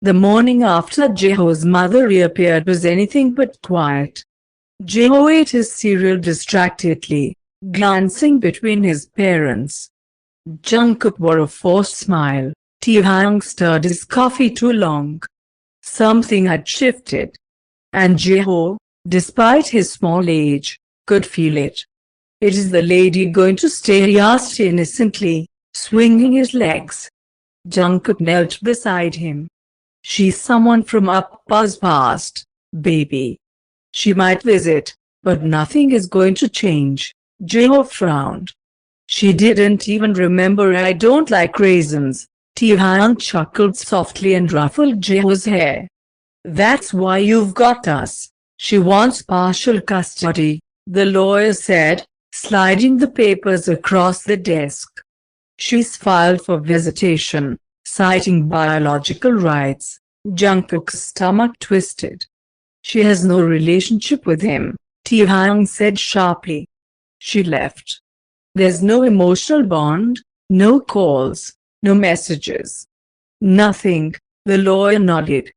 The morning after Jiho's mother reappeared was anything but quiet. Jiho ate his cereal distractedly, glancing between his parents. Jungkook wore a forced smile. Taehyung stirred his coffee too long. Something had shifted. And Jiho, despite his small age, could feel it. "It is the lady going to stay?" he asked innocently, swinging his legs. Jungkook knelt beside him. "She's someone from Appa's past, baby. She might visit, but nothing is going to change." Jiho frowned. "She didn't even remember I don't like raisins." Taehyung chuckled softly and ruffled Jiho's hair. "That's why you've got us. She wants partial custody," the lawyer said, sliding the papers across the desk. "She's filed for visitation, citing biological rights." Jungkook's stomach twisted. "She has no relationship with him," Taehyung said sharply. "She left. There's no emotional bond, no calls, no messages. Nothing," the lawyer nodded.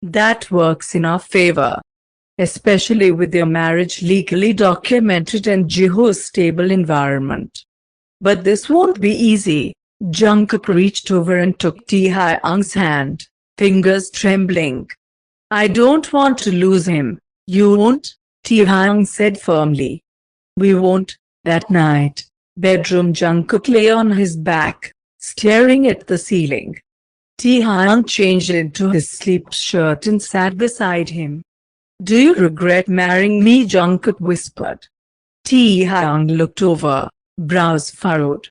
"That works in our favor. Especially with your marriage legally documented and Jiho's stable environment. But this won't be easy." Jungkook reached over and took Taehyung's hand, fingers trembling. "I don't want to lose him." "You won't," Taehyung said firmly. "We won't." That night, bedroom, Jungkook lay on his back, staring at the ceiling. Taehyung changed into his sleep shirt and sat beside him. "Do you regret marrying me?" Jungkook whispered. Taehyung looked over, brows furrowed.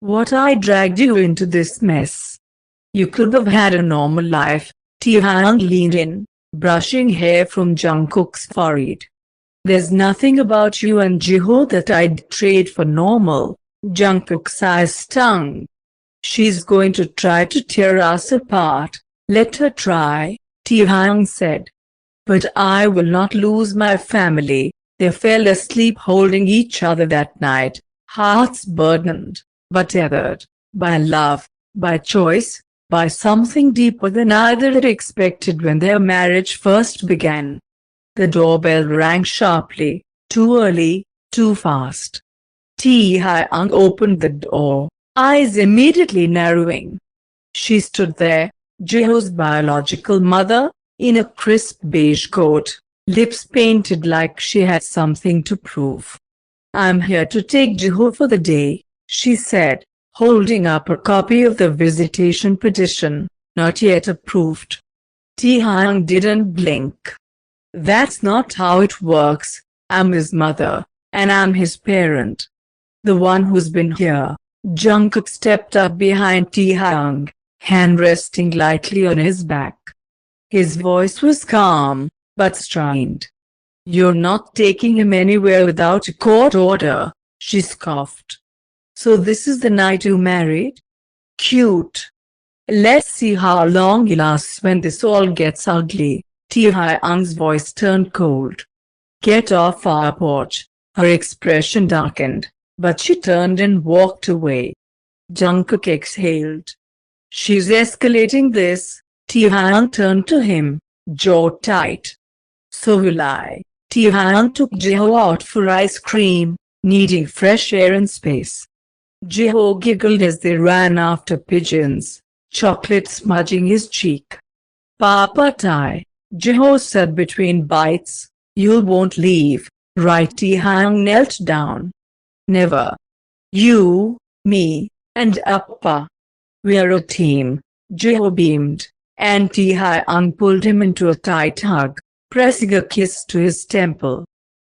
"What? I dragged you into this mess. You could have had a normal life." Taehyung leaned in, brushing hair from Jungkook's forehead. "There's nothing about you and Jiho that I'd trade for normal." Jungkook's eyes stung. "She's going to try to tear us apart." "Let her try," Taehyung said. "But I will not lose my family." They fell asleep holding each other that night, hearts burdened, but tethered, by love, by choice, by something deeper than either had expected when their marriage first began. The doorbell rang sharply, too early, too fast. Taehyung opened the door, eyes immediately narrowing. She stood there, Jiho's biological mother, in a crisp beige coat, lips painted like she had something to prove. "I'm here to take Jiho for the day," she said, holding up a copy of the visitation petition, not yet approved. Taehyung didn't blink. "That's not how it works. I'm his mother, and I'm his parent. The one who's been here." Jungkook stepped up behind Taehyung, hand resting lightly on his back. His voice was calm, but strained. "You're not taking him anywhere without a court order," she scoffed. "So this is the night you married? Cute. Let's see how long he lasts when this all gets ugly." Taehyung's voice turned cold. "Get off our porch." Her expression darkened, but she turned and walked away. Jungkook exhaled. "She's escalating this." Taehyung turned to him, jaw tight. "So will I." Taehyung took Jiho out for ice cream, needing fresh air and space. Jiho giggled as they ran after pigeons, chocolate smudging his cheek. "Papa Tae," Jiho said between bites, "you won't leave, right?" Taehyung knelt down. "Never. You, me, and Appa. We're a team." Jiho beamed, and Taehyung pulled him into a tight hug, pressing a kiss to his temple.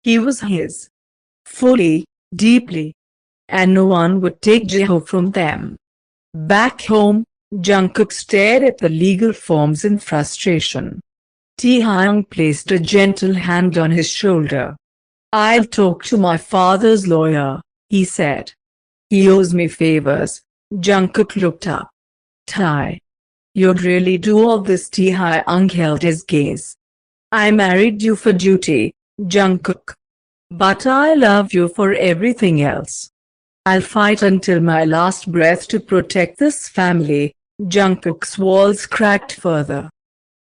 He was his. Fully, deeply. And no one would take Jiho from them. Back home, Jungkook stared at the legal forms in frustration. Taehyung placed a gentle hand on his shoulder. "I'll talk to my father's lawyer," he said. "He owes me favors." Jungkook looked up. "Tae, you'd really do all this?" Taehyung held his gaze. "I married you for duty, Jungkook. But I love you for everything else. I'll fight until my last breath to protect this family." Jungkook's walls cracked further.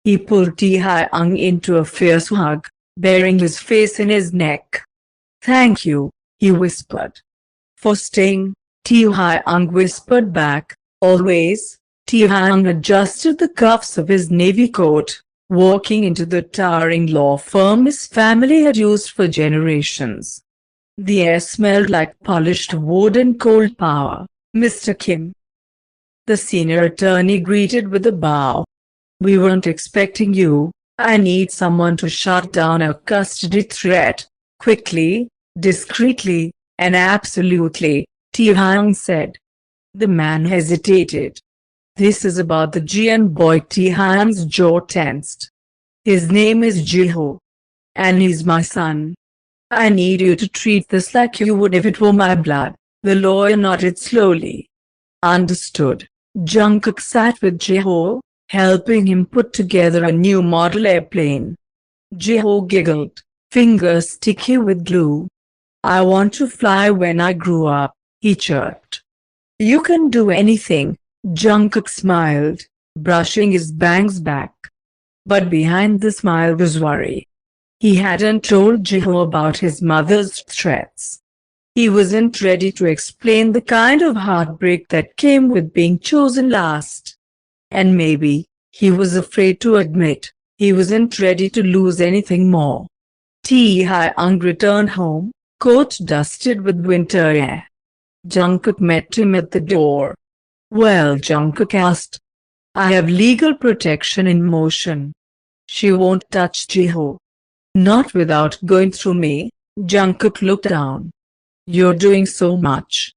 He pulled Taehyung into a fierce hug, burying his face in his neck. "Thank you," he whispered. "For staying," Taehyung whispered back. "Always." Taehyung adjusted the cuffs of his navy coat, walking into the towering law firm his family had used for generations. The air smelled like polished wood and cold power. "Mr. Kim." The senior attorney greeted with a bow. "We weren't expecting you. I need someone to shut down a custody threat. Quickly, discreetly, and absolutely," Taehyung said. The man hesitated. "This is about the Jian boy." Taehyung's jaw tensed. "His name is Jiho. And he's my son. I need you to treat this like you would if it were my blood." The lawyer nodded slowly. "Understood." Jungkook sat with Jiho, helping him put together a new model airplane. Jiho giggled, fingers sticky with glue. "I want to fly when I grew up," he chirped. "You can do anything," Jungkook smiled, brushing his bangs back. But behind the smile was worry. He hadn't told Jiho about his mother's threats. He wasn't ready to explain the kind of heartbreak that came with being chosen last. And maybe, he was afraid to admit, he wasn't ready to lose anything more. Taehyung returned home, coat dusted with winter air. Jungkook met him at the door. "Well," Jungkook asked. "I have legal protection in motion." "She won't touch Jiho." "Not without going through me." Jungkook looked down. "You're doing so much.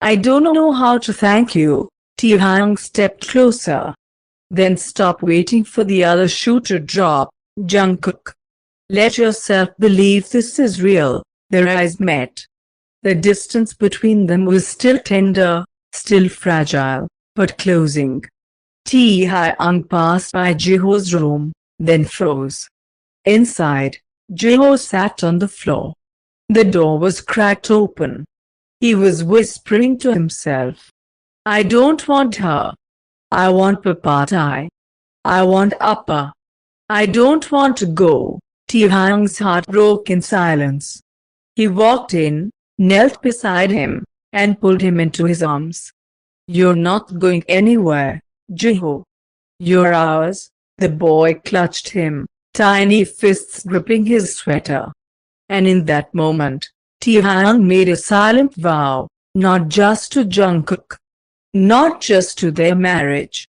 I don't know how to thank you." Taehyung stepped closer. "Then stop waiting for the other shoe to drop, Jungkook. Let yourself believe this is real." Their eyes met. The distance between them was still tender, still fragile, but closing. Taehyung passed by Jiho's room, then froze. Inside, Jiho sat on the floor. The door was cracked open. He was whispering to himself. "I don't want her. I want Papa Tai. I want Appa. I don't want to go." Taehyung's heart broke in silence. He walked in, knelt beside him, and pulled him into his arms. "You're not going anywhere, Jiho. You're ours." The boy clutched him, tiny fists gripping his sweater. And in that moment, Taehyung made a silent vow, not just to Jungkook, not just to their marriage,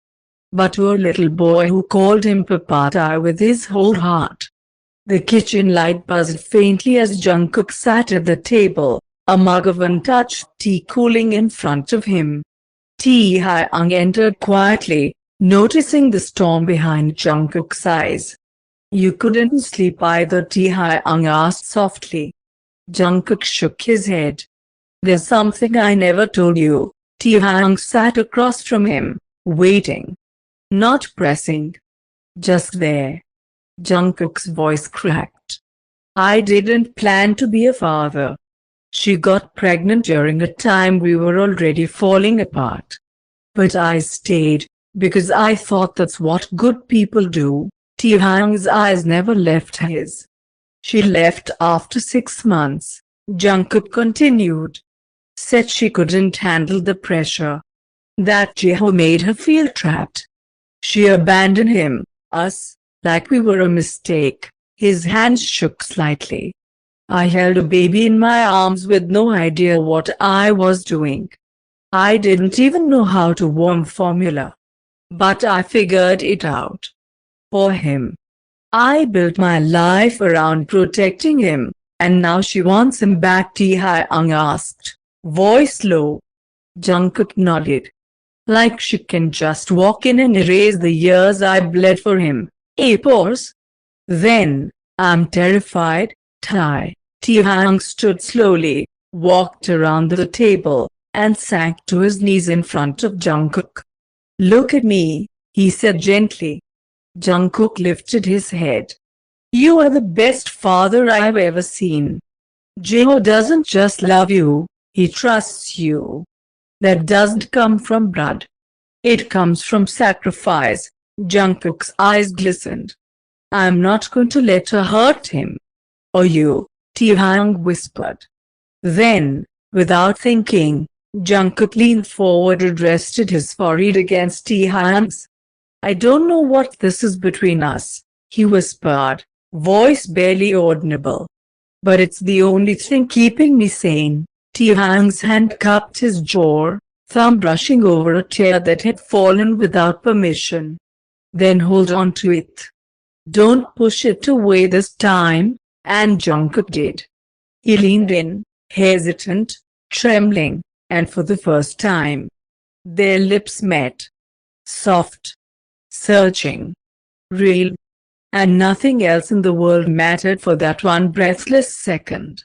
but to a little boy who called him Papa Tai with his whole heart. The kitchen light buzzed faintly as Jungkook sat at the table, a mug of untouched tea cooling in front of him. Taehyung entered quietly, noticing the storm behind Jungkook's eyes. "You couldn't sleep either?" Taehyung asked softly. Jungkook shook his head. "There's something I never told you." Taehyung sat across from him, waiting. Not pressing. Just there. Jungkook's voice cracked. "I didn't plan to be a father. She got pregnant during a time we were already falling apart. But I stayed, because I thought that's what good people do." Taehyung's eyes never left his. "She left after 6 months," Jungkook continued. "Said she couldn't handle the pressure. That Jiho made her feel trapped. She abandoned him, us, like we were a mistake." His hands shook slightly. "I held a baby in my arms with no idea what I was doing. I didn't even know how to warm formula. But I figured it out. For him. I built my life around protecting him, and now she wants him back." Taehyung asked, voice low. Jungkook nodded. "Like she can just walk in and erase the years I bled for him." A pause. "Then, I'm terrified, Tai." Taehyung stood slowly, walked around the table, and sank to his knees in front of Jungkook. "Look at me," he said gently. Jungkook lifted his head. "You are the best father I've ever seen. Jiho doesn't just love you, he trusts you. That doesn't come from blood. It comes from sacrifice." Jungkook's eyes glistened. I'm not going to let her hurt him. Or you, Taehyung whispered. Then, without thinking, Jungkook leaned forward and rested his forehead against Taehyung's. I don't know what this is between us, he whispered, voice barely audible. But it's the only thing keeping me sane. Taehyung's hand cupped his jaw, thumb brushing over a tear that had fallen without permission. Then hold on to it. Don't push it away this time, and Jungkook did. He leaned in, hesitant, trembling, and for the first time, their lips met. Soft, searching, real, and nothing else in the world mattered for that one breathless second.